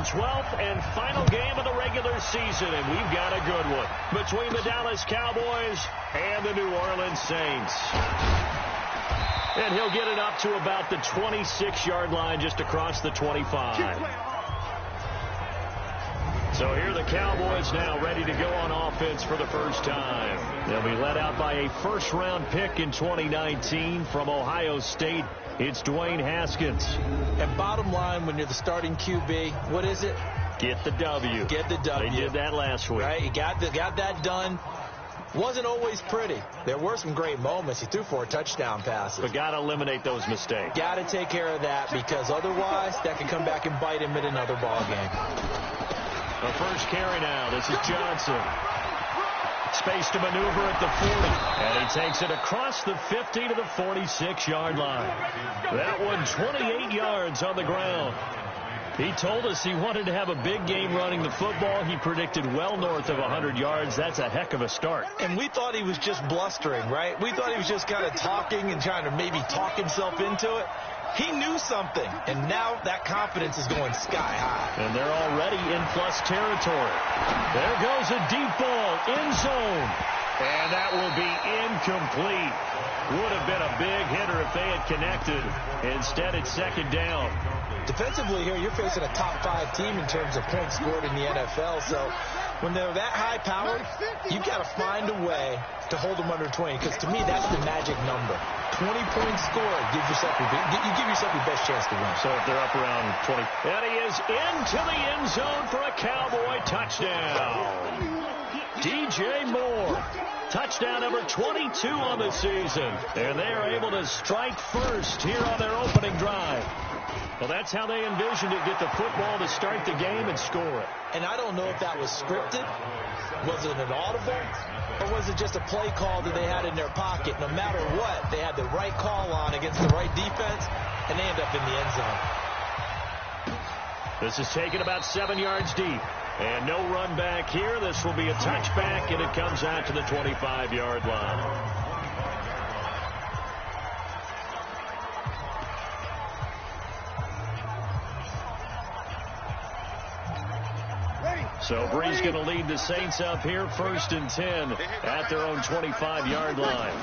112th and final game of the regular season, and we've got a good one between the Dallas Cowboys and the New Orleans Saints. And he'll get it up to about the 26-yard line, just across the 25. So here the Cowboys now ready to go on offense for the first time. They'll be led out by a first-round pick in 2019 from Ohio State. It's Dwayne Haskins. And bottom line, when you're the starting QB, what is it? Get the W. Get the W. They did that last week. Right, you got that done. Wasn't always pretty. There were some great moments. He threw 4 touchdown passes. But got to eliminate those mistakes. Got to take care of that, because otherwise that can come back and bite him in another ball game. The first carry now. This is Johnson. Space to maneuver at the 40. And he takes it across the 50 to the 46-yard line. That one 28 yards on the ground. He told us he wanted to have a big game running the football. He predicted well north of 100 yards. That's a heck of a start. And we thought he was just blustering, right? We thought he was just kind of talking and trying to maybe talk himself into it. He knew something, and now that confidence is going sky high. And they're already in plus territory. There goes a deep ball, end zone. And that will be incomplete. Would have been a big hitter if they had connected. Instead, it's second down. Defensively here, you're facing a top 5 team in terms of points scored in the NFL. So when they're that high-powered, you've got to find a way to hold them under 20. Because to me, that's the magic number. 20 points scored gives yourself you give yourself your best chance to win. So if they're up around 20. And he is into the end zone for a Cowboy touchdown. DJ Moore. Touchdown number 22 on the season. And they are able to strike first here on their opening drive. Well, that's how they envisioned it, get the football to start the game and score it. And I don't know if that was scripted. Was it an audible? Or was it just a play call that they had in their pocket? No matter what, they had the right call on against the right defense, and they end up in the end zone. This is taken about 7 yards deep. And no run back here. This will be a touchback, and it comes out to the 25-yard line. So Brees going to lead the Saints up here, 1st and 10 at their own 25-yard line.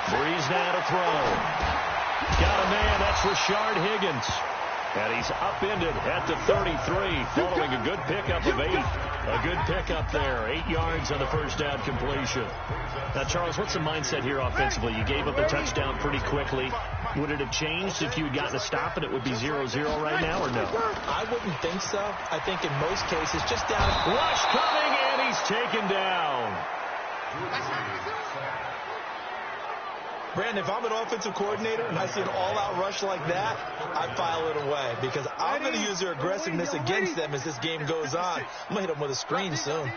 Brees now to throw. Got a man, that's Rashard Higgins. And he's upended at the 33, following a good pickup of 8. A good pickup there, 8 yards on the first down completion. Now, Charles, what's the mindset here offensively? You gave up the touchdown pretty quickly. Would it have changed if you had gotten a stop and it would be 0-0 right now, or no? I wouldn't think so. I think in most cases, just down. Rush coming, and he's taken down. Brandon, if I'm an offensive coordinator and I see an all-out rush like that, I file it away, because I'm going to use their aggressiveness against them as this game goes on. I'm going to hit them with a screen soon.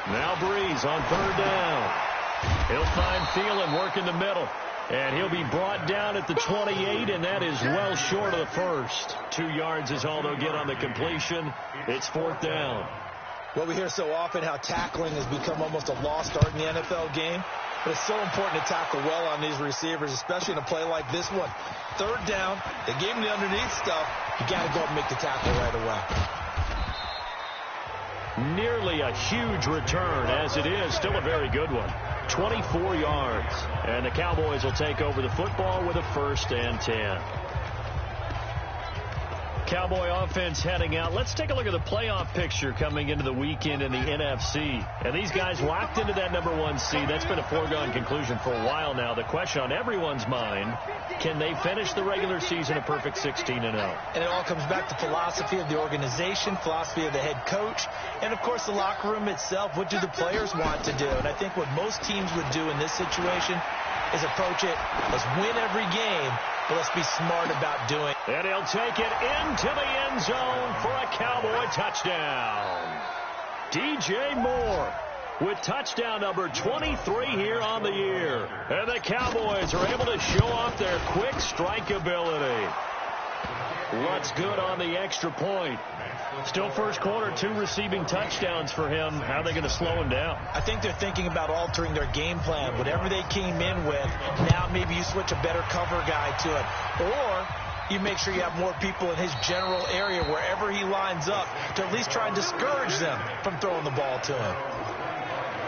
Now Brees on 3rd down. He'll find Thielen working the middle. And he'll be brought down at the 28, and that is well short of the first. 2 yards is all they'll get on the completion. It's 4th down. Well, we hear so often how tackling has become almost a lost art in the NFL game. But it's so important to tackle well on these receivers, especially in a play like this one. 3rd down, they gave him the underneath stuff. You got to go up and make the tackle right away. Nearly a huge return, as it is. Still a very good one. 24 yards. And the Cowboys will take over the football with a 1st and 10. Cowboy offense heading out. Let's take a look at the playoff picture coming into the weekend in the NFC. And these guys locked into that number 1 seed. That's been a foregone conclusion for a while now. The question on everyone's mind, can they finish the regular season a perfect 16-0? And it all comes back to philosophy of the organization, philosophy of the head coach, and, of course, the locker room itself. What do the players want to do? And I think what most teams would do in this situation is approach it, let's win every game, but let's be smart about doing it. And he'll take it into the end zone for a Cowboy touchdown. DJ Moore with touchdown number 23 here on the year. And the Cowboys are able to show off their quick strike ability. Lutz good on the extra point. Still first quarter, 2 receiving touchdowns for him. How are they going to slow him down? I think they're thinking about altering their game plan. Whatever they came in with, now maybe you switch a better cover guy to it. Or you make sure you have more people in his general area wherever he lines up to at least try and discourage them from throwing the ball to him.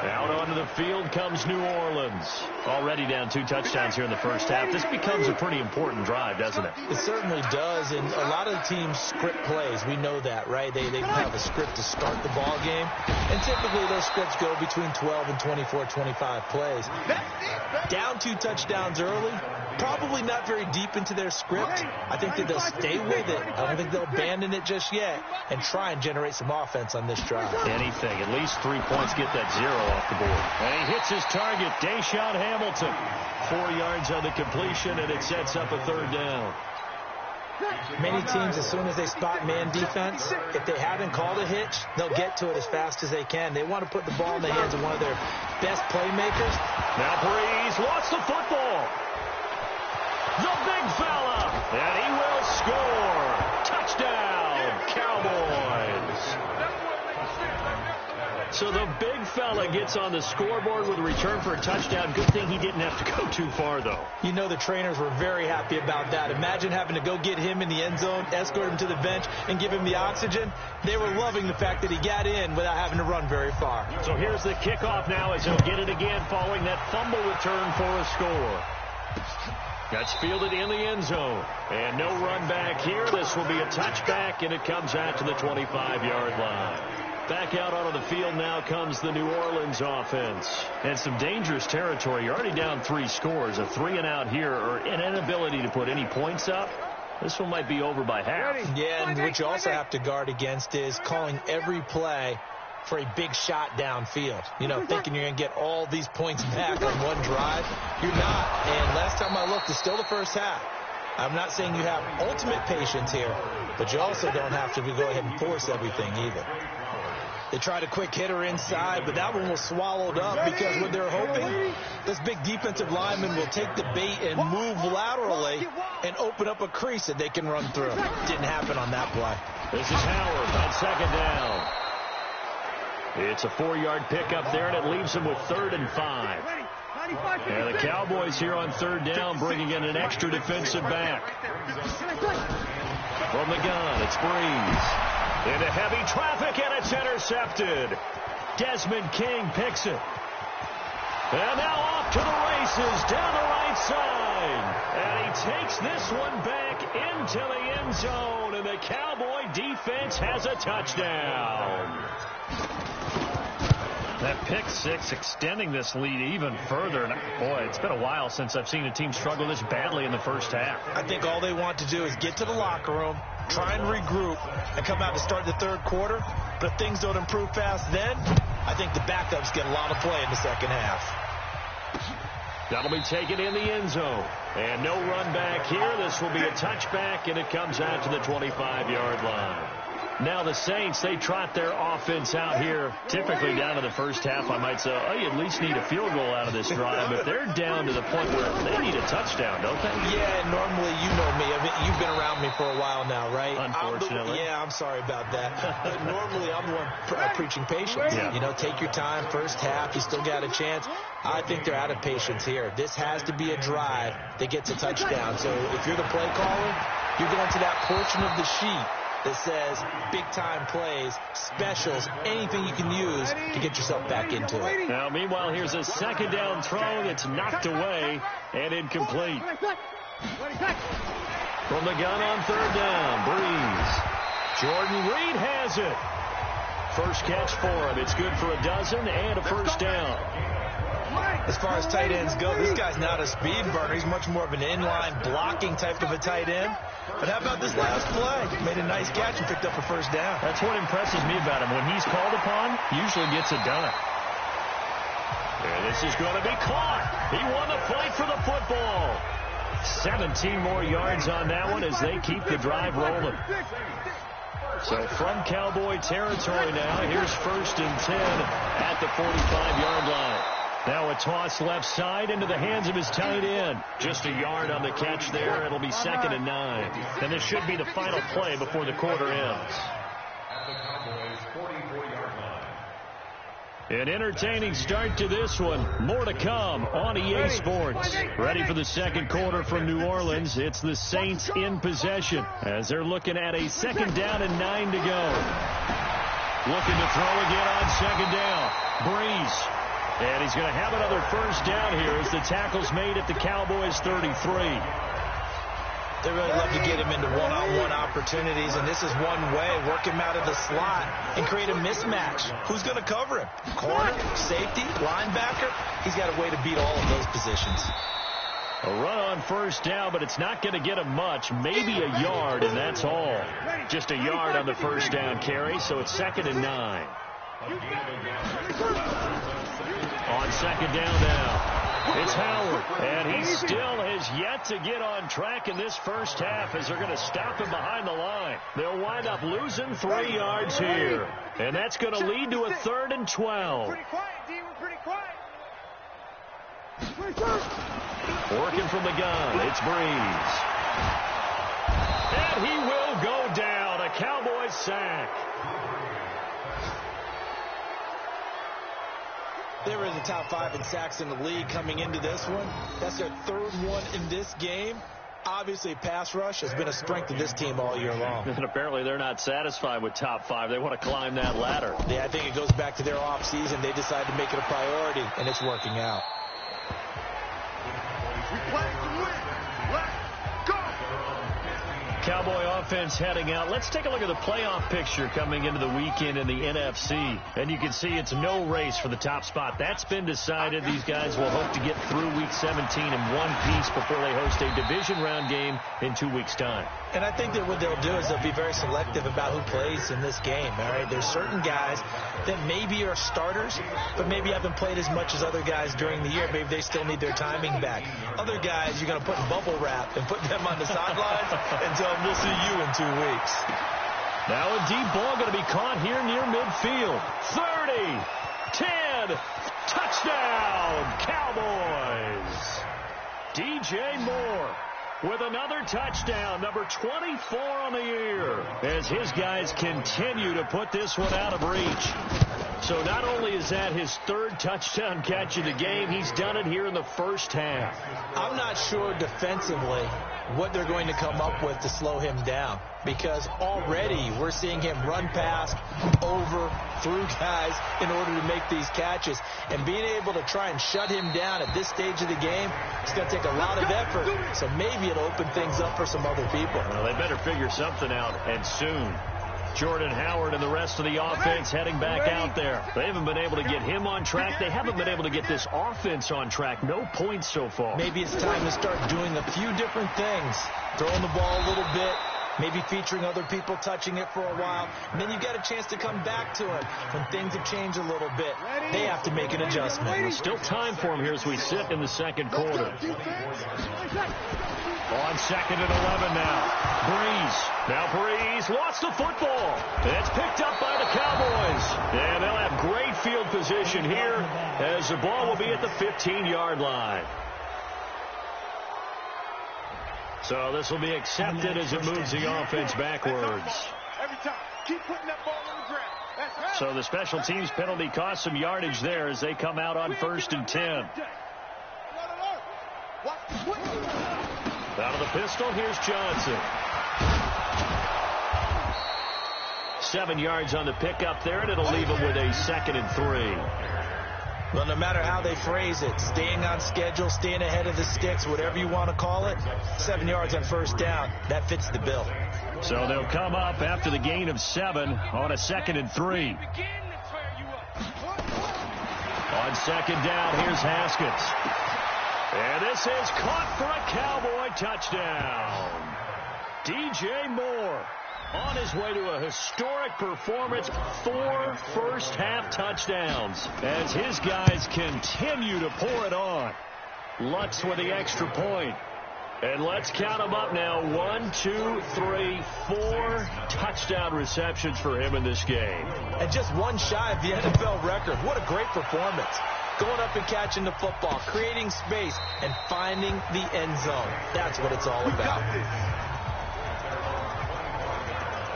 Out onto the field comes New Orleans. Already down 2 touchdowns here in the first half. This becomes a pretty important drive, doesn't it? It certainly does, and a lot of the teams script plays. We know that, right? They have a script to start the ball game, and typically those scripts go between 12 and 24, 25 plays. Down 2 touchdowns early, probably not very deep into their script. I think that they'll stay with it. I don't think they'll abandon it just yet and try and generate some offense on this drive. Anything. At least 3 points, get that 0 off the board. And he hits his target, Deshaun Hamilton. 4 yards on the completion, and it sets up a 3rd down. Many teams, as soon as they spot man defense, if they haven't called a hitch, they'll get to it as fast as they can. They want to put the ball in the hands of one of their best playmakers. Now Breeze lost the football. The big fella, and he will score. Touchdown, Cowboys. So the big fella gets on the scoreboard with a return for a touchdown. Good thing he didn't have to go too far, though. You know the trainers were very happy about that. Imagine having to go get him in the end zone, escort him to the bench, and give him the oxygen. They were loving the fact that he got in without having to run very far. So here's the kickoff now as he'll get it again following that fumble return for a score. That's fielded in the end zone. And no run back here. This will be a touchback, and it comes out to the 25-yard line. Back out onto the field now comes the New Orleans offense. And some dangerous territory. You're already down 3 scores. A 3-and-out here, or an inability to put any points up. This one might be over by half. Yeah, and what you also have to guard against is calling every play for a big shot downfield. You know, thinking you're going to get all these points back on one drive. You're not. And last time I looked, it's still the first half. I'm not saying you have ultimate patience here, but you also don't have to go ahead and force everything either. They tried a quick hitter inside, but that one was swallowed up because what they're hoping, this big defensive lineman will take the bait and move laterally and open up a crease that they can run through. Didn't happen on that play. This is Howard on 2nd down. It's a 4-yard pickup there, and it leaves them with 3rd and 5. And the Cowboys here on 3rd down bringing in an extra defensive back. From the gun, it's Breeze. Into heavy traffic, and it's intercepted. Desmond King picks it. And now off to the races down the right side. And he takes this one back into the end zone, and the Cowboy defense has a touchdown. That pick 6 extending this lead even further. And boy, it's been a while since I've seen a team struggle this badly in the first half. I think all they want to do is get to the locker room, try and regroup, and come out to start the 3rd quarter. But if things don't improve fast then, I think the backups get a lot of play in the 2nd half. That'll be taken in the end zone. And no run back here. This will be a touchback, and it comes out to the 25-yard line. Now the Saints, they trot their offense out here, typically down to the first half. I might say, oh, you at least need a field goal out of this drive, but they're down to the point where they need a touchdown, don't they? Yeah, normally, you know me. I mean, you've been around me for a while now, right? Unfortunately. I'm sorry about that. But normally, I'm the one preaching patience. Yeah. You know, take your time, first half, you still got a chance. I think they're out of patience here. This has to be a drive that gets a touchdown. So if you're the play caller, you're going to that portion of the sheet that says big-time plays, specials, anything you can use to get yourself back into it. Now, meanwhile, here's a 2nd down throw that's knocked away and incomplete. From the gun on 3rd down, Breeze. Jordan Reed has it. First catch for him. It's good for a dozen and a first down. As far as tight ends go, this guy's not a speed burner. He's much more of an inline blocking type of a tight end. But how about this last play? Made a nice catch and picked up a first down. That's what impresses me about him. When he's called upon, he usually gets it done. And this is going to be caught. He won the fight for the football. 17 more yards on that one as they keep the drive rolling. So from Cowboy territory now, here's 1st and 10 at the 45-yard line. Now a toss left side into the hands of his tight end. Just a yard on the catch there. It'll be 2nd and 9. And this should be the final play before the quarter ends. An entertaining start to this one. More to come on EA Sports. Ready for the second quarter from New Orleans. It's the Saints in possession as they're looking at a 2nd down and 9 to go. Looking to throw again on 2nd down. Breeze. And he's going to have another 1st down here as the tackle's made at the Cowboys' 33. They really love to get him into one-on-one opportunities, and this is one way, work him out of the slot and create a mismatch. Who's going to cover him? Corner, safety, linebacker? He's got a way to beat all of those positions. A run on 1st down, but it's not going to get him much. Maybe a yard, and that's all. Just a yard on the 1st down carry, so it's 2nd and 9. On 2nd down now, it's Howard, and he still has yet to get on track in this first half as they're going to stop him behind the line. They'll wind up losing 3 yards here, and that's going to lead to a 3rd and 12. Pretty quiet, D. We're pretty quiet. Working from the gun, it's Breeze. And he will go down, a Cowboys sack. They were in the top 5 in sacks in the league coming into this one. That's their 3rd one in this game. Obviously, pass rush has been a strength of this team all year long. And apparently they're not satisfied with top 5. They want to climb that ladder. Yeah, I think it goes back to their offseason. They decided to make it a priority, and it's working out. We play to win. Let's go. Cowboy offense heading out. Let's take a look at the playoff picture coming into the weekend in the NFC. And you can see it's no race for the top spot. That's been decided. These guys will hope to get through Week 17 in one piece before they host a division round game in 2 weeks' time. And I think that what they'll do is they'll be very selective about who plays in this game. All right, there's certain guys that maybe are starters, but maybe haven't played as much as other guys during the year. Maybe they still need their timing back. Other guys, you're going to put in bubble wrap and put them on the sidelines and tell them we'll see you in 2 weeks. Now a deep ball going to be caught here near midfield. 30, 10, touchdown, Cowboys. DJ Moore with another touchdown, number 24 on the year, as his guys continue to put this one out of reach. So not only is that his 3rd touchdown catch of the game, he's done it here in the first half. I'm not sure defensively what they're going to come up with to slow him down, because already we're seeing him run past, over, through guys in order to make these catches. And being able to try and shut him down at this stage of the game, it's going to take a lot of effort. So maybe it'll open things up for some other people. Well, they better figure something out, and soon. Jordan Howard and the rest of the offense heading back out there. They haven't been able to get him on track. They haven't been able to get this offense on track. No points so far. Maybe it's time to start doing a few different things. Throwing the ball a little bit, maybe featuring other people touching it for a while. And then you get a chance to come back to it when things have changed a little bit. They have to make an adjustment. There's still time for him here as we sit in the second quarter. On 2nd and 11 now. Breeze. Now Breeze lost the football. It's picked up by the Cowboys. And they'll have great field position here as the ball will be at the 15-yard line. So this will be accepted as it moves the offense backwards. Every time. Keep putting that ball on the ground. That's right. So the special teams penalty cost some yardage there as they come out on 1st and 10. Out of the pistol, here's Johnson. 7 yards on the pickup there, and it'll leave him with a 2nd and 3. Well, no matter how they phrase it, staying on schedule, staying ahead of the sticks, whatever you want to call it, 7 yards on 1st down, that fits the bill. So they'll come up after the gain of 7 on a 2nd and 3. On 2nd down, here's Haskins. And this is caught for a Cowboy touchdown. DJ Moore on his way to a historic performance, 4 first-half touchdowns as his guys continue to pour it on. Lutz with the extra point. And let's count them up now. 1, 2, 3, 4 touchdown receptions for him in this game. And just one shy of the NFL record. What a great performance. going up and catching the football, creating space, and finding the end zone. That's what it's all about.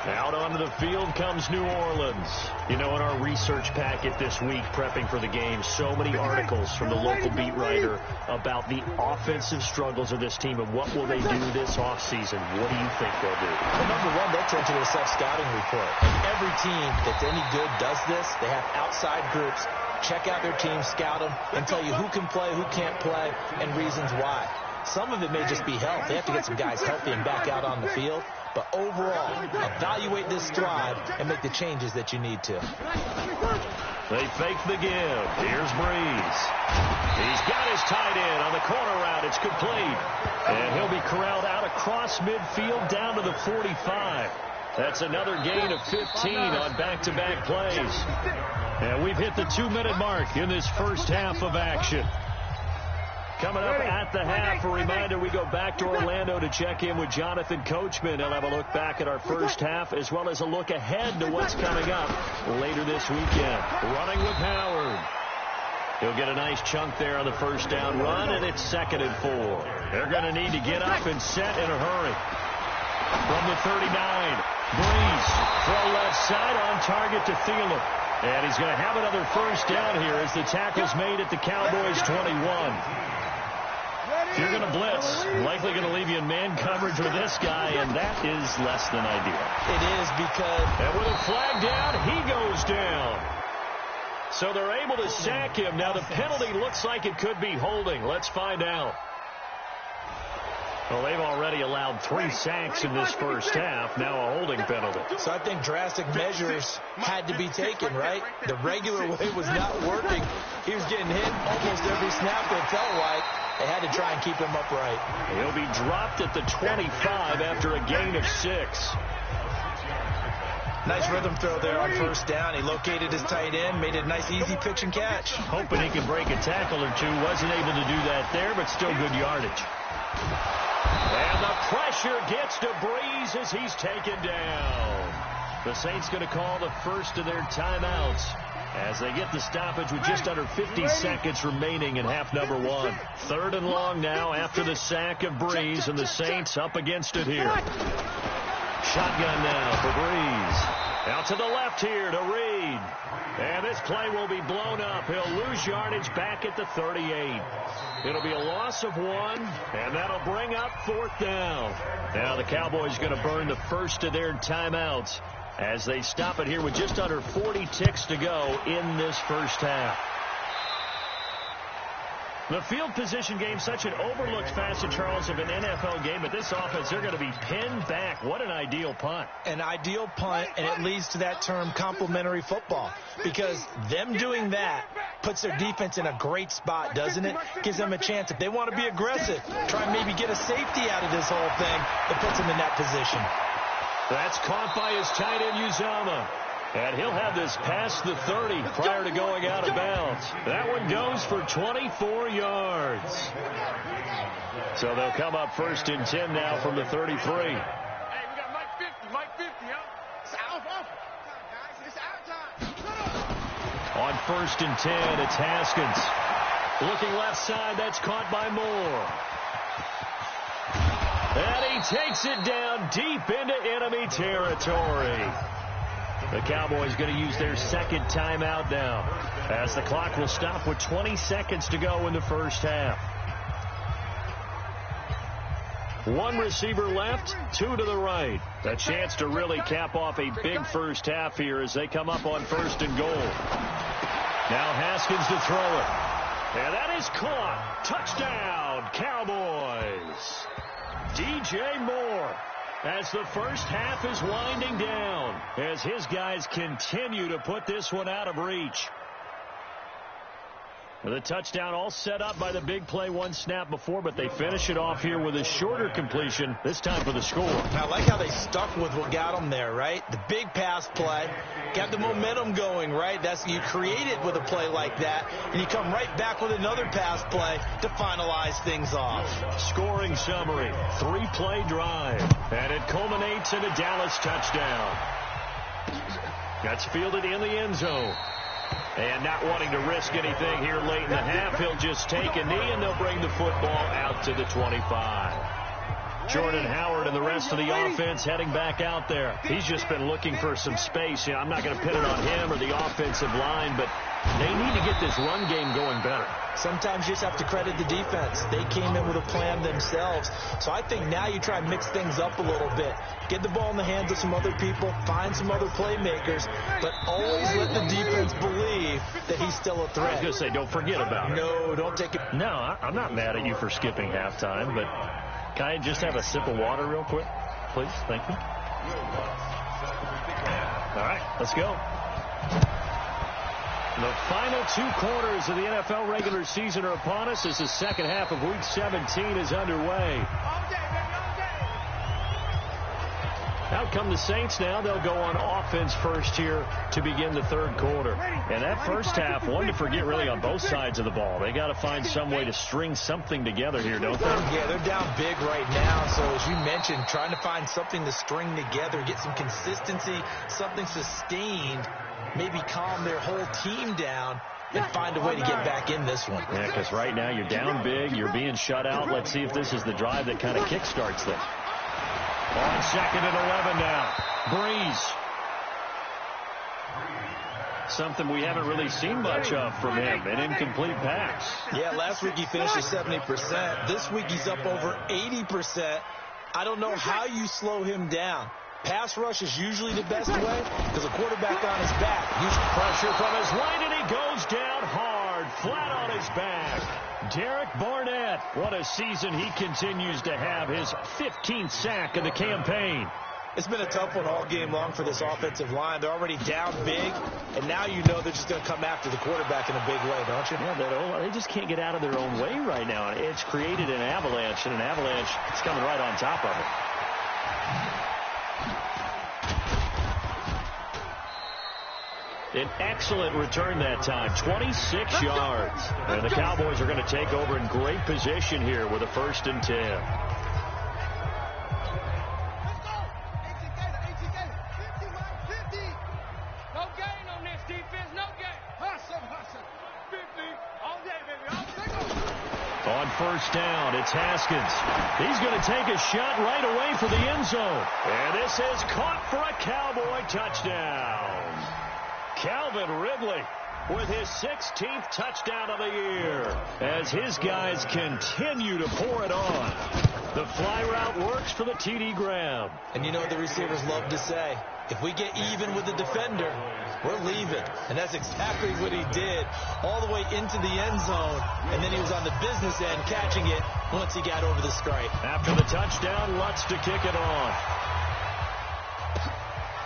Out onto the field comes New Orleans. You know, in our research packet this week, prepping for the game, so many articles from the local beat writer about the offensive struggles of this team and what will they do this offseason. What do you think they'll do? Well, number one, they'll turn to their self-scouting report. And every team that's any good does this. They have outside groups. Check out their team, scout them, and tell you who can play, who can't play, and reasons why. Some of it may just be health. They have to get some guys healthy and back out on the field. But overall, evaluate this squad and make the changes that you need to. They fake the give. Here's Breeze. He's got his tight end on the corner route. It's complete. And he'll be corralled out across midfield down to the 45. That's another gain of 15 on back-to-back plays. And we've hit the 2-minute mark in this first half of action. Coming up at the half, a reminder, we go back to Orlando to check in with Jonathan Coachman. He'll have a look back at our first half as well as a look ahead to what's coming up later this weekend. Running with Howard. He'll get a nice chunk there on the first down run, and it's 2nd and 4. They're going to need to get up and set in a hurry. From the 39, Breeze, throw left side on target to Thielen. And he's going to have another first down here as the tackle's made at the Cowboys' 21. If you're going to blitz, likely going to leave you in man coverage with this guy, and that is less than ideal. It is because... And with a flag down, he goes down. So they're able to sack him. Now the penalty looks like it could be holding. Let's find out. Well, they've already allowed 3 sacks in this first half. Now a holding penalty. So I think drastic measures had to be taken, right? The regular way was not working. He was getting hit almost every snap, it felt like. They had to try and keep him upright. He'll be dropped at the 25 after a gain of 6. Nice rhythm throw there on first down. He located his tight end, made it a nice easy pitch and catch. Hoping he could break a tackle or two. Wasn't able to do that there, but still good yardage. And the pressure gets to Breeze as he's taken down. The Saints going to call the first of their timeouts as they get the stoppage with just under 50 seconds remaining in half number 1. 3rd and long now after the sack of Breeze, and the Saints up against it here. Shotgun now for Breeze. Out to the left here to Reed. And this play will be blown up. He'll lose yardage back at the 38. It'll be a loss of 1, and that'll bring up 4th down. Now the Cowboys going to burn the first of their timeouts as they stop it here with just under 40 ticks to go in this first half. The field position game, such an overlooked facet, Charles, of an NFL game. But this offense, they're going to be pinned back. What an ideal punt. An ideal punt, and it leads to that term complementary football. Because them doing that puts their defense in a great spot, doesn't it? Gives them a chance. If they want to be aggressive, try and maybe get a safety out of this whole thing, it puts them in that position. That's caught by his tight end, Uzomah. And he'll have this past the 30 prior to going out of bounds. That one goes for 24 yards. So they'll come up 1st and 10 now from the 33. Hey, we got Mike 50, Mike 50, yo. It's off. Guys, it's our time. On 1st and 10, it's Haskins. Looking left side, that's caught by Moore. And he takes it down deep into enemy territory. The Cowboys going to use their 2nd timeout now as the clock will stop with 20 seconds to go in the first half. 1 receiver left, 2 to the right. A chance to really cap off a big first half here as they come up on 1st and goal. Now Haskins to throw it. And that is caught. Touchdown, Cowboys. DJ Moore. As the first half is winding down, as his guys continue to put this one out of reach. The touchdown all set up by the big play 1 snap before, but they finish it off here with a shorter completion, this time for the score. I like how they stuck with what got them there, right? The big pass play, got the momentum going, right? You create it with a play like that, and you come right back with another pass play to finalize things off. Scoring summary, 3-play drive, and it culminates in a Dallas touchdown. That's fielded in the end zone. And not wanting to risk anything here late in the half, he'll just take a knee, and they'll bring the football out to the 25. Jordan Howard and the rest of the offense heading back out there. He's just been looking for some space. You know, I'm not going to pin it on him or the offensive line, but they need to get this run game going better. Sometimes you just have to credit the defense. They came in with a plan themselves. So I think now you try and mix things up a little bit. Get the ball in the hands of some other people, find some other playmakers, but always let the defense believe that he's still a threat. I was going to say, don't forget about it. No, don't take it. No, I'm not mad at you for skipping halftime, but can I just have a sip of water real quick, please? Thank you. All right, let's go. The final 2 quarters of the NFL regular season are upon us as the second half of Week 17 is underway. Out come the Saints now. They'll go on offense first here to begin the third quarter. And that first half, one to forget really on both sides of the ball. They got to find some way to string something together here, don't they? Yeah, they're down big right now. So as you mentioned, trying to find something to string together, get some consistency, something sustained, maybe calm their whole team down and find a way to get back in this one. Yeah, because right now you're down big, you're being shut out. Let's see if this is the drive that kind of kickstarts them. On 2nd and 11 now. Breeze. Something we haven't really seen much of from him. An incomplete pass. Yeah, last week he finished at 70%. This week he's up over 80%. I don't know how you slow him down. Pass rush is usually the best way because a quarterback on his back. Pressure from his right, and he goes down hard, flat on his back. Derek Barnett, what a season he continues to have, his 15th sack of the campaign. It's been a tough one all game long for this offensive line. They're already down big, and now you know they're just going to come after the quarterback in a big way, don't you? Yeah, they just can't get out of their own way right now. It's created an avalanche, and an avalanche is coming right on top of it. An excellent return that time, 26 yards. And the Cowboys are going to take over in great position here with a 1st and 10. No gain on this defense, no gain. Hustle. 50. All day, baby. All day. On 1st down, it's Haskins. He's going to take a shot right away for the end zone. And this is caught for a Cowboy touchdown. Calvin Ridley with his 16th touchdown of the year as his guys continue to pour it on. The fly route works for the TD Graham. And you know what the receivers love to say? If we get even with the defender, we're leaving. And that's exactly what he did all the way into the end zone. And then he was on the business end catching it once he got over the stripe. After the touchdown, Lutz to kick it off.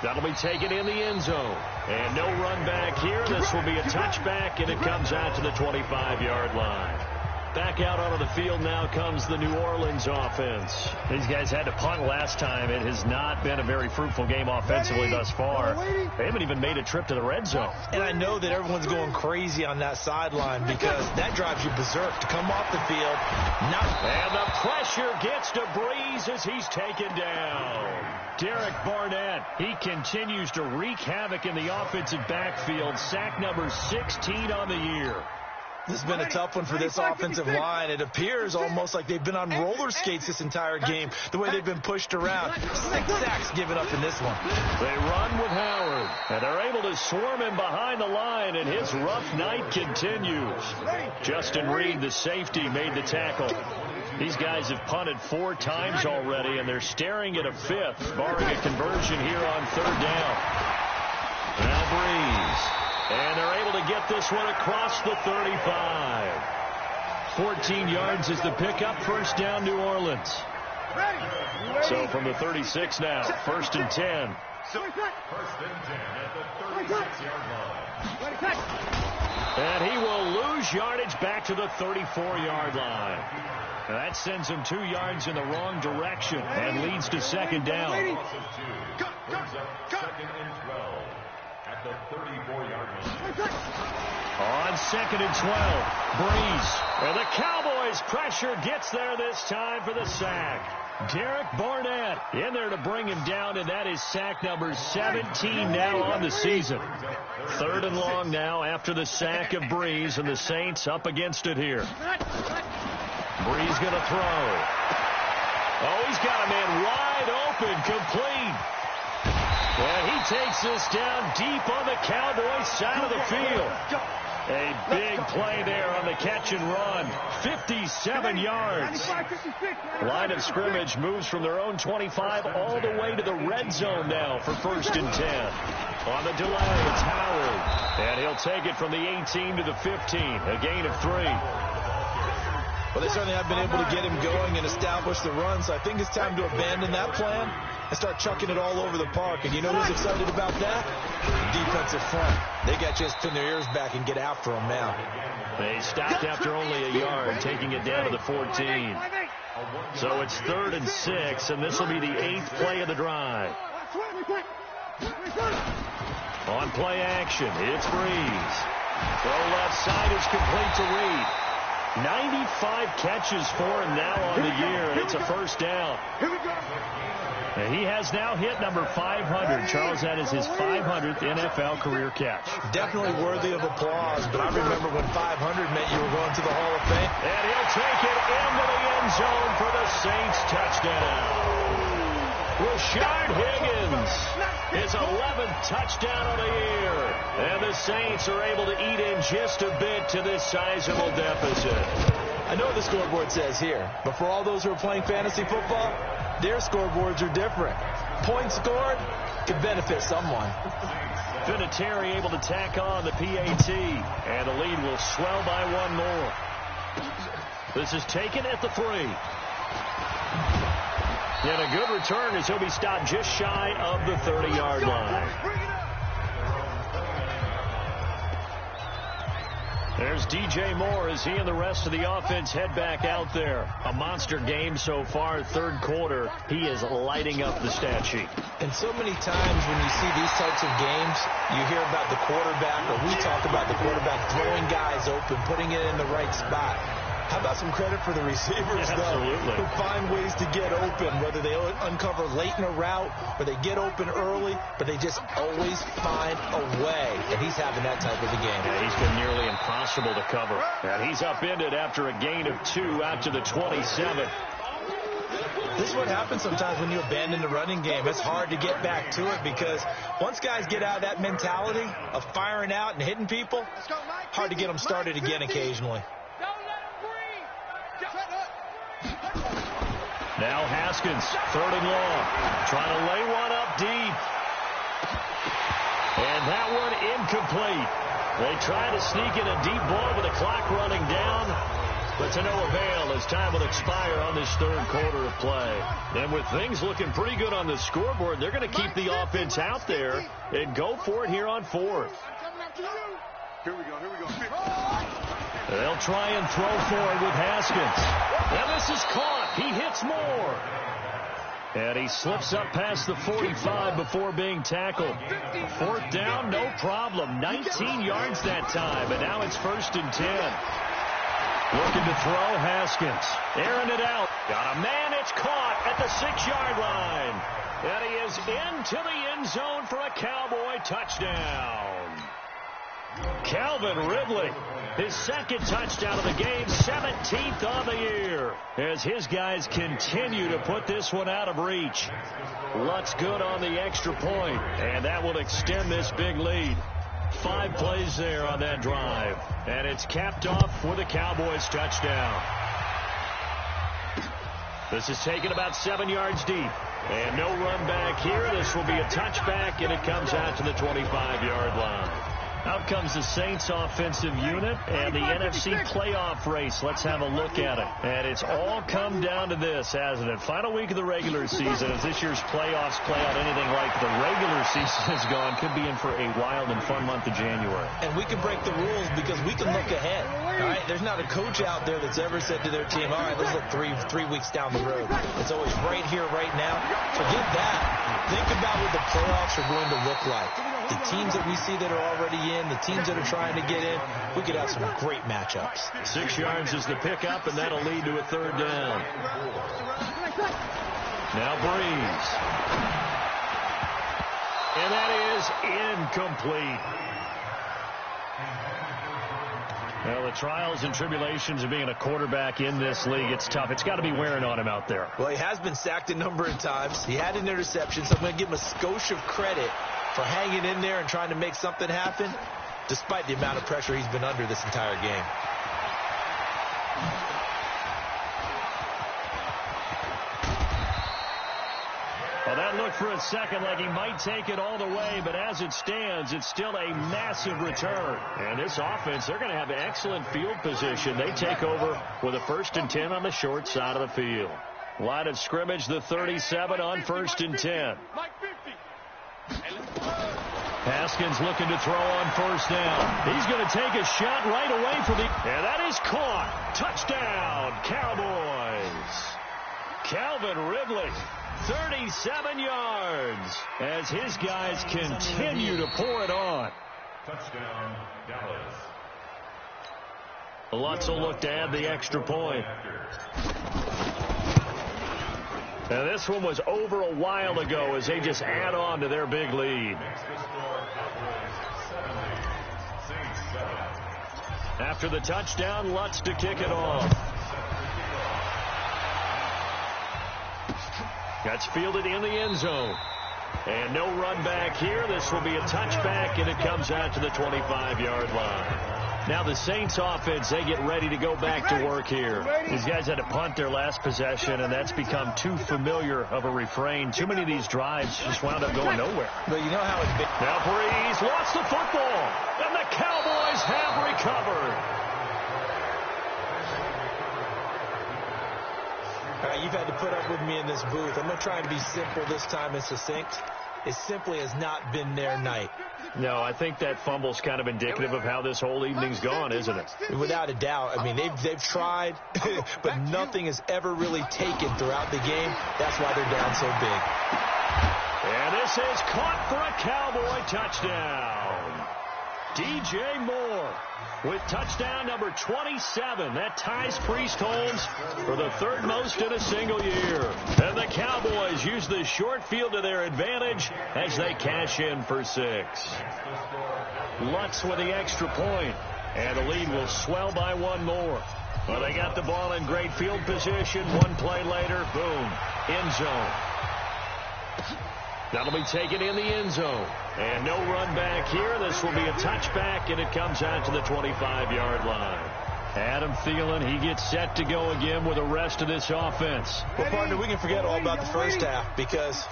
That'll be taken in the end zone. And no run back here. This will be a touchback, and it comes out to the 25-yard line. Back out onto the field now comes the New Orleans offense. These guys had to punt last time. It has not been a very fruitful game offensively thus far. They haven't even made a trip to the red zone. And I know that everyone's going crazy on that sideline because that drives you berserk to come off the field. And the pressure gets to Breeze as he's taken down. Derek Barnett, he continues to wreak havoc in the offensive backfield. Sack number 16 on the year. This has been a tough one for this offensive line. It appears almost like they've been on roller skates this entire game, the way they've been pushed around. 6 sacks given up in this one. They run with Howard, and they're able to swarm him behind the line, and his rough night continues. Justin Reed, the safety, made the tackle. These guys have punted 4 times already, and they're staring at a 5th, barring a conversion here on 3rd down. Now Breeze. And they're able to get this one across the 35. 14 yards is the pickup. 1st down, New Orleans. So from the 36 now, 1st and 10. 1st and 10 at the 36-yard line. And he will lose yardage back to the 34-yard line. And that sends him 2 yards in the wrong direction and leads to 2nd down. Go. 2nd and 12 at the 34-yard line. On 2nd and 12, Breeze. And the Cowboys pressure gets there this time for the sack. Derek Barnett in there to bring him down, and that is sack number 17 now on the season. 3rd and long now after the sack of Brees, and the Saints up against it here. Brees going to throw. Oh, he's got a man wide open, complete. And he takes this down deep on the Cowboys side of the field. A big play there on the catch and run. 57 yards. Line of scrimmage moves from their own 25 all the way to the red zone now for 1st and 10. On the delay, it's Howard. And he'll take it from the 18 to the 15. A gain of 3. Well, they certainly have been able to get him going and establish the run, so I think it's time to abandon that plan and start chucking it all over the park. And you know who's excited about that? The defensive front. They got just pin their ears back and get after him now. They stopped after only a yard, taking it down to the 14. So it's 3rd and 6, and this will be the 8th play of the drive. On play action, it's Brees. Throw left side is complete to Reed. 95 catches for him now on the year, and it's a 1st down. And he has now hit number 500. Charles, that is his 500th NFL career catch. Definitely worthy of applause, but I remember when 500 meant you were going to the Hall of Fame. And he'll take it into the end zone for the Saints touchdown. Rashard Higgins, his 11th touchdown of the year. And the Saints are able to eat in just a bit to this sizable deficit. I know what the scoreboard says here, but for all those who are playing fantasy football, their scoreboards are different. Points scored could benefit someone. Vinatieri able to tack on the PAT, and the lead will swell by 1 more. This is taken at the 3. And a good return as he'll be stopped just shy of the 30-yard line. There's DJ Moore as he and the rest of the offense head back out there. A monster game so far, 3rd quarter. He is lighting up the stat sheet. And so many times when you see these types of games, you hear about the quarterback, or we talk about the quarterback throwing guys open, putting it in the right spot. How about some credit for the receivers, though, who find ways to get open, whether they uncover late in a route or they get open early, but they just always find a way. And he's having that type of a game. Yeah, he's been nearly impossible to cover. And he's upended after a gain of 2 out to the 27. This is what happens sometimes when you abandon the running game. It's hard to get back to it because once guys get out of that mentality of firing out and hitting people, hard to get them started again occasionally. Now Haskins, 3rd and long, trying to lay one up deep. And that one incomplete. They try to sneak in a deep ball with the clock running down, but to no avail as time will expire on this 3rd quarter of play. And with things looking pretty good on the scoreboard, they're going to keep the offense out there and go for it here on 4th. Here we go. They'll try and throw for it with Haskins. And this is caught. He hits Moore. And he slips up past the 45 before being tackled. 4th down, no problem. 19 yards that time, and now it's 1st and 10. Looking to throw, Haskins. Airing it out. Got a man, it's caught at the 6-yard line. And he is into the end zone for a Cowboy touchdown. Calvin Ridley, his 2nd touchdown of the game, 17th on the year, as his guys continue to put this one out of reach. Lutz good on the extra point, and that will extend this big lead. 5 plays there on that drive, and it's capped off with a Cowboys touchdown. This is taken about 7 yards deep, and no run back here. This will be a touchback, and it comes out to the 25-yard line. Out comes the Saints offensive unit and the NFC playoff race. Let's have a look at it. And it's all come down to this, hasn't it? Final week of the regular season. As this year's playoffs play out anything like the regular season has gone, could be in for a wild and fun month of January. And we can break the rules because we can look ahead. All right? There's not a coach out there that's ever said to their team, all right, let's look three weeks down the road. It's always right here, right now. Forget that. Think about what the playoffs are going to look like. The teams that we see that are already in, the teams that are trying to get in, we could have some great matchups. 6 yards is the pickup, and that'll lead to a 3rd down. Now Breeze. And that is incomplete. Well, the trials and tribulations of being a quarterback in this league, it's tough. It's got to be wearing on him out there. Well, he has been sacked a number of times. He had an interception, so I'm going to give him a skosh of credit for hanging in there and trying to make something happen, despite the amount of pressure he's been under this entire game. Well, that looked for a second like he might take it all the way, but as it stands, it's still a massive return. And this offense, they're going to have excellent field position. They take over with a 1st and 10 on the short side of the field. Line of scrimmage, the 37 on 1st and 10. Haskins looking to throw on 1st down. He's going to take a shot right away for the... And that is caught. Touchdown, Cowboys. Calvin Ridley, 37 yards, as his guys continue to pour it on. Touchdown, Dallas. Lutz will look to add the extra point. Now this one was over a while ago as they just add on to their big lead. After the touchdown, Lutz to kick it off. That's fielded in the end zone. And no run back here. This will be a touchback, and it comes out to the 25-yard line. Now the Saints offense, they get ready to go back to work here. These guys had to punt their last possession, and that's become too familiar of a refrain. Too many of these drives just wound up going nowhere. But you know how it's been. Now Breeze lost the football, and the Cowboys have recovered. You've had to put up with me in this booth. I'm going to try to be simple this time and succinct. It simply has not been their night. No, I think that fumble's kind of indicative of how this whole evening's gone, isn't it? Without a doubt. I mean, they've tried, but nothing has ever really taken throughout the game. That's why they're down so big. And this is caught for a Cowboy touchdown. DJ Moore with touchdown number 27. That ties Priest Holmes for the 3rd most in a single year. And the Cowboys use the short field to their advantage as they cash in for 6. Lutz with the extra point, and the lead will swell by 1 more. Well, they got the ball in great field position. 1 play later, boom, end zone. That'll be taken in the end zone. And no run back here. This will be a touchback, and it comes out to the 25-yard line. Adam Thielen, he gets set to go again with the rest of this offense. Well, partner, we can forget all about the first half because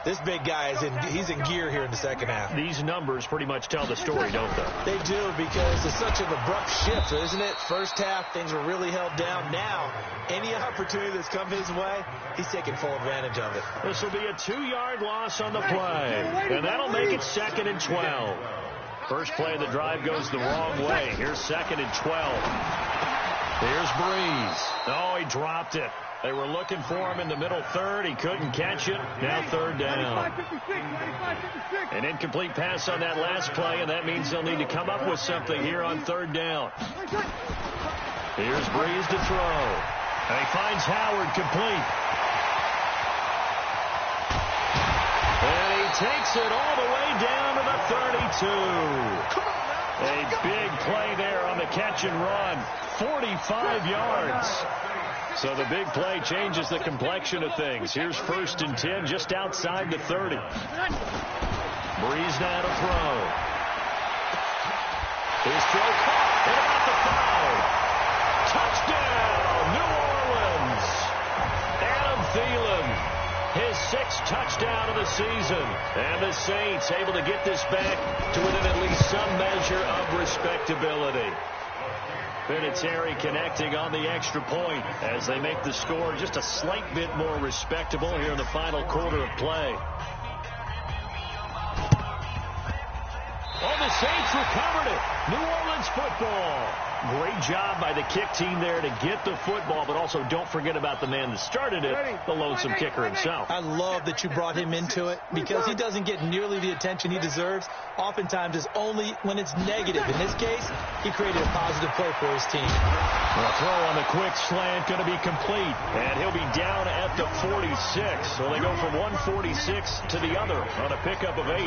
this big guy he's in gear here in the second half. These numbers pretty much tell the story, don't they? They do, because it's such an abrupt shift, isn't it? First half, things were really held down. Now, any opportunity that's come his way, he's taking full advantage of it. This will be a 2-yard loss on the play, and that'll make it 2nd and 12. First play of the drive goes the wrong way. Here's 2nd and 12. Here's Breeze. Oh, he dropped it. They were looking for him in the middle 3rd. He couldn't catch it. Now 3rd down. An incomplete pass on that last play, and that means they'll need to come up with something here on 3rd down. Here's Breeze to throw. And he finds Howard complete. And he takes it all the way down to the 32. A big play there on the catch and run. 45 yards. So the big play changes the complexion of things. Here's 1st and 10 just outside the 30. Breeze now to throw. His throw caught. And about the 5. Touchdown, New Orleans. Adam Thielen, his 6th touchdown of the season. And the Saints able to get this back to within at least some measure of respectability. Vinatieri connecting on the extra point as they make the score just a slight bit more respectable here in the final quarter of play. Oh, the Saints recovered it. New Orleans football. Great job by the kick team there to get the football, but also don't forget about the man that started it, the lonesome kicker himself. I love that you brought him into it because he doesn't get nearly the attention he deserves. Oftentimes it's only when it's negative. In this case, he created a positive play for his team. The throw on the quick slant going to be complete, and he'll be down at the 46. So they go from 146 to the other on a pickup of 8.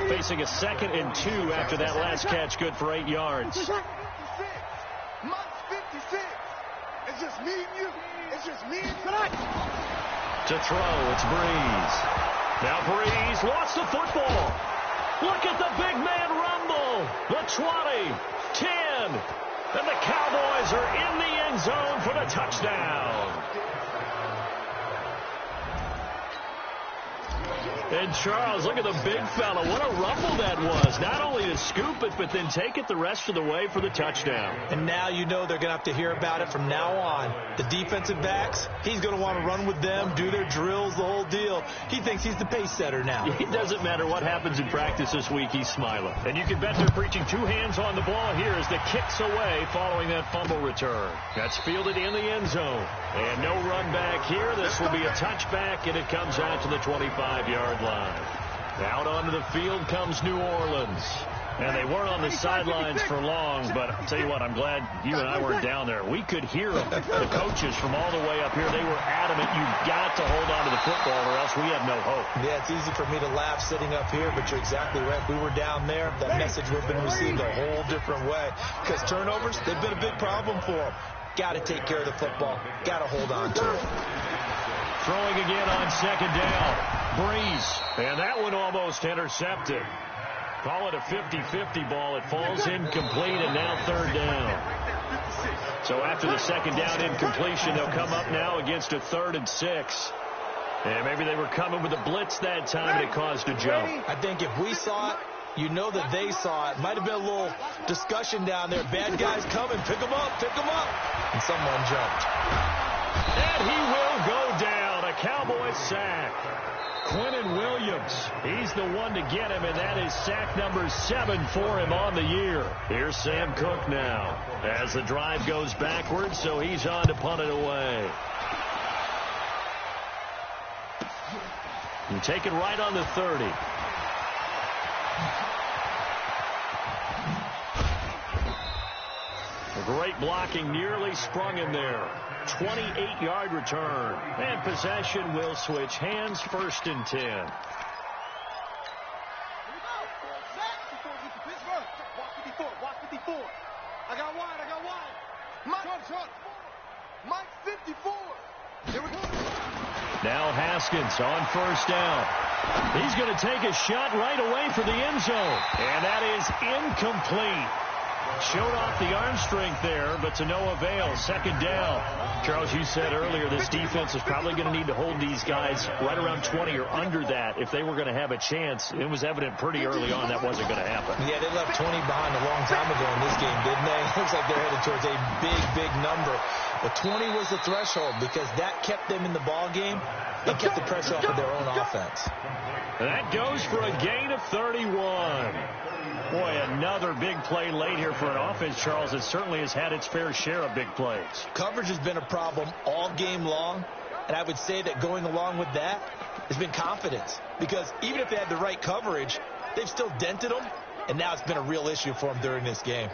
Facing a 2nd and 2 after that last catch, good for 8 yards. 56. Mike's 56. It's just me and you. It's just me and you. To throw, it's Breeze. Now Breeze lost the football. Look at the big man rumble. The 20, 10, and the Cowboys are in the end zone for the touchdown. And Charles, look at the big fella. What a rumble that was. Not only to scoop it, but then take it the rest of the way for the touchdown. And now you know they're going to have to hear about it from now on. The defensive backs, he's going to want to run with them, do their drills, the whole deal. He thinks he's the pace setter now. It doesn't matter what happens in practice this week, he's smiling. And you can bet they're preaching 2 hands on the ball here as the kick's away following that fumble return. That's fielded in the end zone. And no run back here. This will be a touchback, and it comes out to the 25-yard line. Out onto the field comes New Orleans. And they weren't on the sidelines for long, but I'll tell you what, I'm glad you and I weren't down there. We could hear them. The coaches from all the way up here, they were adamant, you've got to hold on to the football or else we have no hope. Yeah, it's easy for me to laugh sitting up here, but you're exactly right. If we were down there, that message would have been received a whole different way. Because turnovers, they've been a big problem for them. Got to take care of the football. Got to hold on to it. Throwing again on 2nd down. Breeze. And that one almost intercepted. Call it a 50-50 ball. It falls incomplete, and now 3rd down. So after the 2nd down incompletion, they'll come up now against a 3rd and 6. And maybe they were coming with a blitz that time, and it caused a jump. I think if we saw it, you know that they saw it. Might have been a little discussion down there. Bad guys coming. Pick them up. Pick them up. And someone jumped. And he will go down. A Cowboy sack. Quinnen Williams, he's the one to get him, and that is sack number 7 for him on the year. Here's Sam Cook now as the drive goes backwards, so he's on to punt it away. And take it right on the 30. A great blocking, nearly sprung him there. 28-yard return. And possession will switch hands, 1st and 10. Watch 54. I got wide. Mike 54. Here we go. Now Haskins on 1st down. He's going to take a shot right away for the end zone. And that is incomplete. Showed off the arm strength there, but to no avail. 2nd down. Charles, you said earlier this defense is probably going to need to hold these guys right around 20 or under that if they were going to have a chance. It was evident pretty early on that wasn't going to happen. Yeah, they left 20 behind a long time ago in this game, didn't they? Looks like they're headed towards a big number. But 20 was the threshold because that kept them in the ball game. It kept the pressure off of their own offense. And that goes for a gain of 31. Boy, another big play late here for an offense, Charles, that certainly has had its fair share of big plays. Coverage has been a problem all game long, and I would say that going along with that has been confidence. Because even if they had the right coverage, they've still dented them, and now it's been a real issue for them during this game.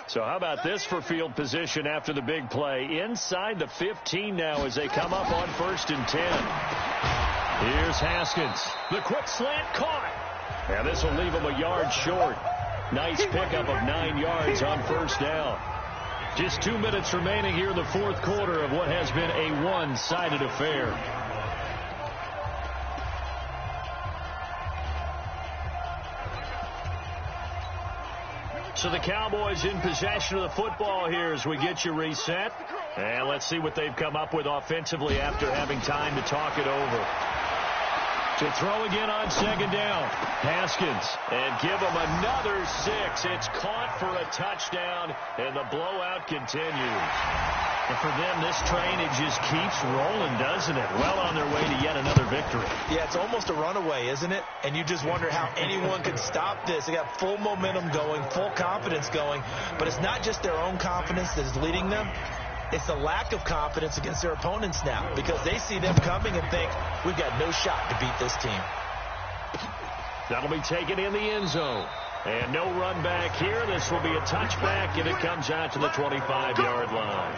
So how about this for field position after the big play? Inside the 15 now as they come up on 1st and 10. Here's Haskins. The quick slant caught. And this will leave him a yard short. Nice pickup of 9 yards on 1st down. Just 2 minutes remaining here in the 4th quarter of what has been a one-sided affair. So the Cowboys in possession of the football here as we get you reset. And let's see what they've come up with offensively after having time to talk it over. To throw again on second down. Haskins, and give him another 6. It's caught for a touchdown, and the blowout continues. And for them, this train, it just keeps rolling, doesn't it? Well on their way to yet another victory. Yeah, it's almost a runaway, isn't it? And you just wonder how anyone can stop this. They got full momentum going, full confidence going, but it's not just their own confidence that is leading them. It's the lack of confidence against their opponents now because they see them coming and think, we've got no shot to beat this team. That'll be taken in the end zone. And no run back here. This will be a touchback, and it comes out to the 25-yard line.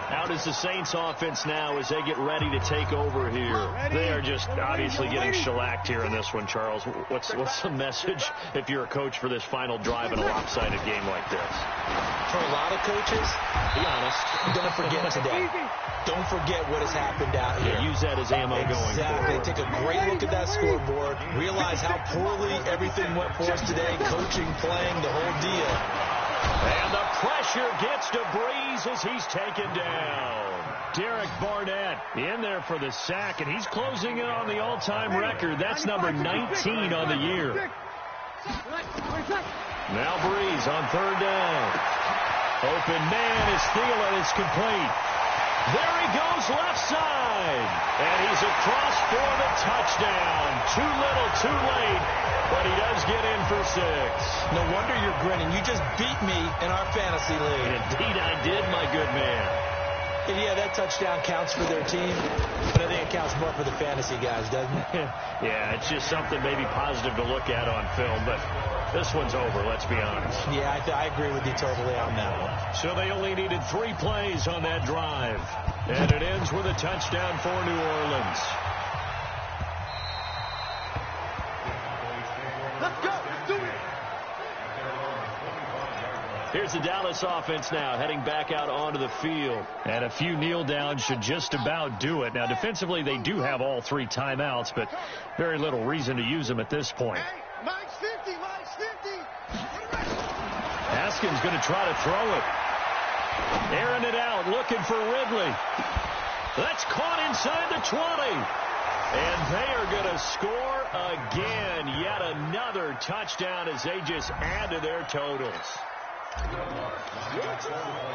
How does the Saints offense now as they get ready to take over here? They are just obviously getting shellacked here in this one, Charles. What's the message if you're a coach for this final drive in a lopsided game like this? For a lot of coaches, be honest, don't forget today. Don't forget what has happened out here. Yeah, use that as ammo going forward. Exactly. Take a great look at that scoreboard. Realize how poorly everything went for us today. Coaching, playing, the whole deal. And the pressure gets to Breeze as he's taken down. Derek Barnett in there for the sack, and he's closing in on the all-time record. That's number 19 on the year. Now Breeze on third down. Open man is Thielen. It's complete. There he goes left side. And he's across for the touchdown. Too little, too late. But he does get in for 6. No wonder you're grinning. You just beat me in our fantasy league. Indeed I did, my good man. And yeah, that touchdown counts for their team, but I think it counts more for the fantasy guys, doesn't it? Yeah, it's just something maybe positive to look at on film, but this one's over, let's be honest. Yeah, I agree with you totally on that one. So they only needed 3 plays on that drive, and it ends with a touchdown for New Orleans. Let's go. Do it. Here's the Dallas offense now, heading back out onto the field. And a few kneel downs should just about do it. Now, defensively, they do have all 3 timeouts, but very little reason to use them at this point. Mike's 50, Mike's 50. Haskins going to try to throw it. Airing it out, looking for Ridley. That's caught inside the 20. And they are going to score again. Yet another touchdown as they just add to their totals.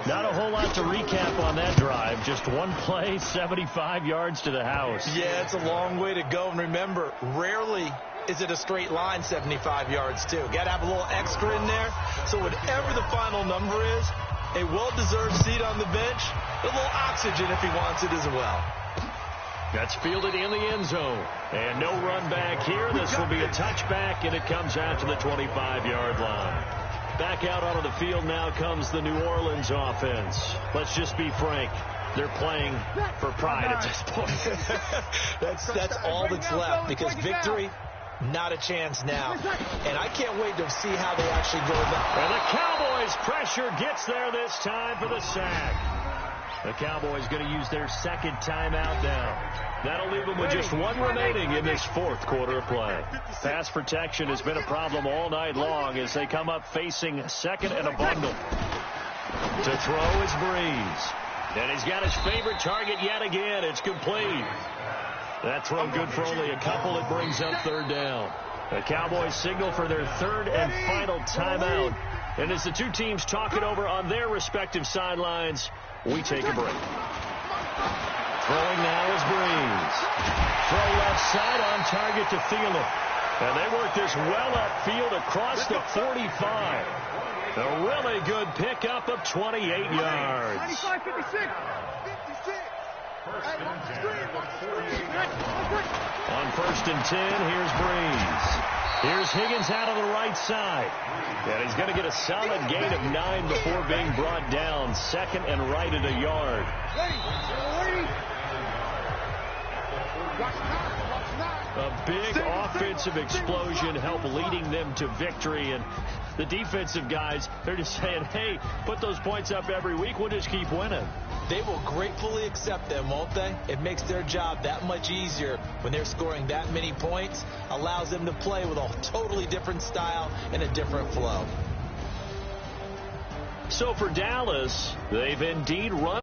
Not a whole lot to recap on that drive. Just one play, 75 yards to the house. Yeah, it's a long way to go. And remember, rarely is it a straight line 75 yards, too. Got to have a little extra in there. So whatever the final number is, a well-deserved seat on the bench, a little oxygen if he wants it as well. That's fielded in the end zone. And no run back here. This will be a touchback, and it comes out to the 25-yard line. Back out onto the field now comes the New Orleans offense. Let's just be frank. They're playing for pride at this point. That's all that's left because victory, not a chance now. And I can't wait to see how they actually go about it. And the Cowboys' pressure gets there this time for the sack. The Cowboys going to use their second timeout now. That'll leave them with just 1 remaining in this 4th quarter of play. Pass protection has been a problem all night long as they come up facing second and a bundle. To throw is Breeze. And he's got his favorite target yet again. It's complete. That throw good for only a couple. It brings up third down. The Cowboys signal for their 3rd and final timeout. And as the 2 teams talk it over on their respective sidelines, we take a break. Throwing now is Breeze. Throw left side on target to Thielen. And they work this well upfield across the 45. A really good pickup of 28 yards. 95, 56. 56. On 1st and 10, here's Breeze. Here's Higgins out of the right side. And he's going to get a solid gain of 9 before being brought down. 2nd and right at a yard. A big offensive explosion helped leading them to victory. And the defensive guys, they're just saying, hey, put those points up every week. We'll just keep winning. They will gratefully accept them, won't they? It makes their job that much easier when they're scoring that many points. Allows them to play with a totally different style and a different flow. So for Dallas, they've indeed run